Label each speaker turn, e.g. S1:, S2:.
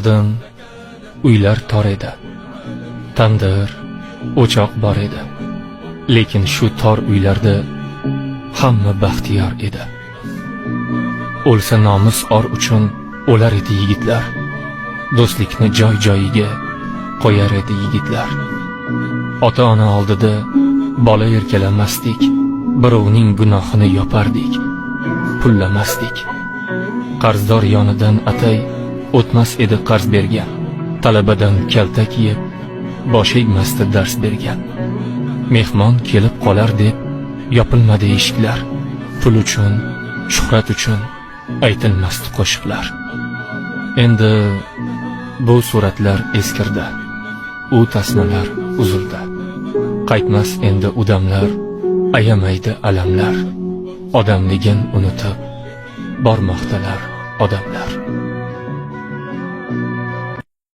S1: Oldin uylar tor edi, tandir, o'choq bor edi. Lekin shu tor uylarda hamma baxtiyor edi. O'lsa nomus or uchun o'lar edi yigitlar. Do'stlikni joy-joyiga qo'yar edi yigitlar. Ota-ona oldida bola erkalamasdik, birovning gunohini yopardik, pullamasdik. Qarzdor yonidan atay o'tmas edi qarz bergan, talabadan kaltak yeb bosh egmasdi dars bergan. Mehmon kelib qolar deb yopilmadi eshiklar, pul uchun, shuhrat uchun aytilmasdi qo'shiqlar. Endi bu suratlar eskirdi, u tasmalar uzildi. Qaytmas endi udamlar, ayamaydi alamlar. Odamligin unutib bormoqdalar odamlar.